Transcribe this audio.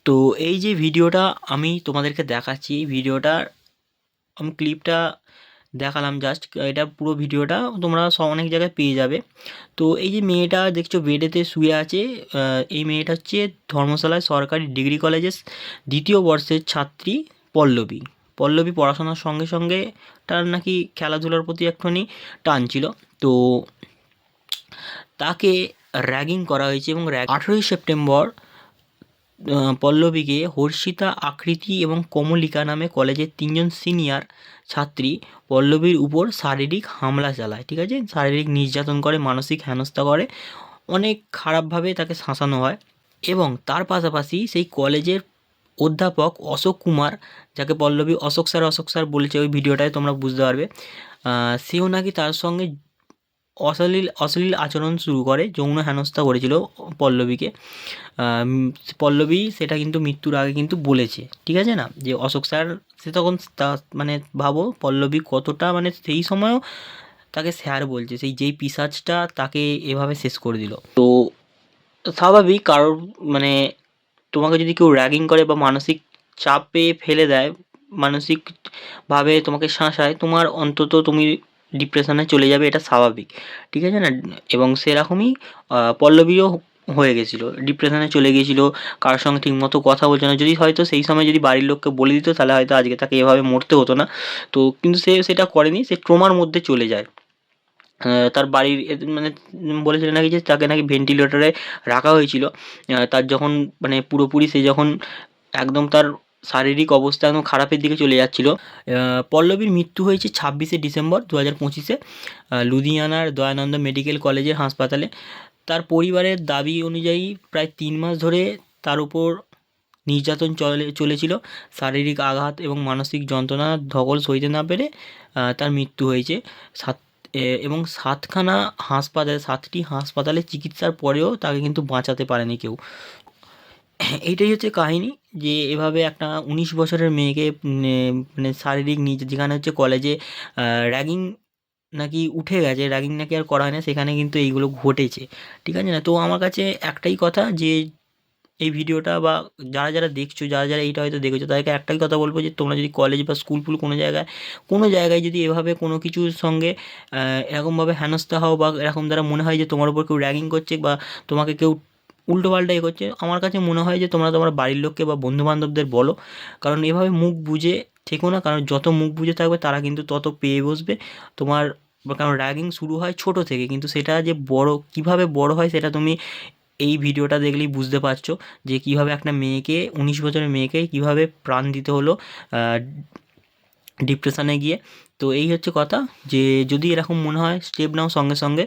তো এই যে ভিডিওটা আমি তোমাদেরকে দেখাচ্ছি, এই ভিডিওটার আমি ক্লিপটা দেখালাম জাস্ট। এটা পুরো ভিডিওটা তোমরা অনেক জায়গায় পেয়ে যাবে। তো এই যে মেয়েটা দেখছো বেডেতে শুয়ে আছে, এই মেয়েটা হচ্ছে ধর্মশালায় সরকারি ডিগ্রি কলেজের দ্বিতীয় বর্ষের ছাত্রী পল্লবী। পল্লবী পড়াশোনার সঙ্গে সঙ্গে তার নাকি খেলাধুলার প্রতি একটুখানি টান ছিল। তো তাকে র্যাগিং করা হয়েছে এবং 18ই সেপ্টেম্বর পল্লবীকে হর্ষিতা, আকৃতি এবং কমলিকা নামে কলেজের 3জন সিনিয়র ছাত্রী পল্লবীর উপর শারীরিক হামলা চালায়, ঠিক আছে? শারীরিক নির্যাতন করে, মানসিক হেনস্থা করে, অনেক খারাপভাবে তাকে শাসানো হয়। এবং তার পাশাপাশি সেই কলেজের অধ্যাপক অশোক কুমার, যাকে পল্লবী অশোক স্যার বলেছে ওই ভিডিওটায়, তোমরা বুঝতে পারবে। সেও নাকি তার সঙ্গে অশ্লীল আচরণ শুরু করে, যৌন হেনস্থা করেছিল পল্লবীকে। পল্লবী সেটা কিন্তু মৃত্যুর আগে কিন্তু বলেছে, ঠিক আছে না? যে অশোক স্যার, সে তখন মানে ভাবো পল্লবী কতটা, মানে সেই সময়ও তাকে স্যার বলছে, সেই যেই পিশাচটা তাকে এভাবে শেষ করে দিল। তো স্বাভাবিক কারোর, মানে তোমাকে যদি কেউ র্যাগিং করে বা মানসিক চাপে ফেলে দেয়, মানসিকভাবে তোমাকে শাসায়, তোমার অন্তত তুমি ডিপ্রেশনে চলে যাবে, এটা স্বাভাবিক, ঠিক আছে না? এবং সেরকমই পল্লবীও হয়ে গেছিলো, ডিপ্রেশনে চলে গিয়েছিলো, কারোর সঙ্গে ঠিকমতো কথা বলছে না। যদি হয়তো সেই সময় যদি বাড়ির লোককে বলে দিত, তাহলে হয়তো আজকে তাকে এভাবে মরতে হতো না। তো কিন্তু সে সেটা করেনি, সে ট্রমার মধ্যে চলে যায়। তার বাড়ির মানে বলেছিল নাকি যে তাকে নাকি ভেন্টিলেটরে রাখা হয়েছিল। তার যখন মানে পুরোপুরি সে যখন একদম তার শারীরিক অবস্থা একদম খারাপের দিকে চলে যাচ্ছিল। পল্লবীর মৃত্যু হয়েছে 26শে ডিসেম্বর 2025-এ লুধিয়ানার দয়ানন্দ মেডিকেল কলেজের হাসপাতালে। তার পরিবারের দাবি অনুযায়ী প্রায় 3 মাস ধরে তার উপর নির্যাতন চলেছিল। শারীরিক আঘাত এবং মানসিক যন্ত্রণা ধকল সইতে না পেরে তার মৃত্যু হয়েছে। এবং 7টি হাসপাতালে চিকিৎসার পরেও তাকে কিন্তু বাঁচাতে পারেনি কেউ। এইটাই হচ্ছে কাহিনী, যে এভাবে একটা 19 বছরের মেয়েকে মানে শারীরিক যেখানে হচ্ছে কলেজে র্যাগিং নাকি উঠে গেছে, র্যাগিং নাকি আর করা হয় না, সেখানে কিন্তু এইগুলো ঘটেছে, ঠিক আছে না? তো আমার কাছে একটাই কথা, যে এই ভিডিওটা বা যারা দেখছো, যারা এইটা হয়তো দেখেছো, তাদেরকে একটাই কথা বলবো, যে তোমরা যদি কলেজ বা স্কুল ফুল কোনো জায়গায় যদি এভাবে কোনো কিছুর সঙ্গে এরকমভাবে হেনস্থা হও, বা এরকম দ্বারা মনে হয় যে তোমার উপর কেউ র্যাগিং করছে বা তোমাকে কেউ উল্টোপাল্টা করছে, আমার কাছে মনে হয় যে তোমরা তোমার বাড়ির লোককে বা বন্ধুবান্ধবদের বলো। কারণ এভাবে মুখ বুজে থেকো না, কারণ যত মুখ বুজে থাকবে তারা কিন্তু তত পেয়ে বসবে তোমার। কারণ র্যাগিং শুরু হয় ছোট থেকে, কিন্তু সেটা যে বড় কীভাবে বড় হয় সেটা তুমি এই ভিডিওটা দেখলেই বুঝতে পারছো, যে কীভাবে একটা মেয়েকে, 19 বছরের মেয়েকে কীভাবে প্রাণ দিতে হলো ডিপ্রেশনে গিয়ে। তো এই হচ্ছে কথা, যে যদি এরকম মনে হয় স্টেপ নাও সঙ্গে সঙ্গে।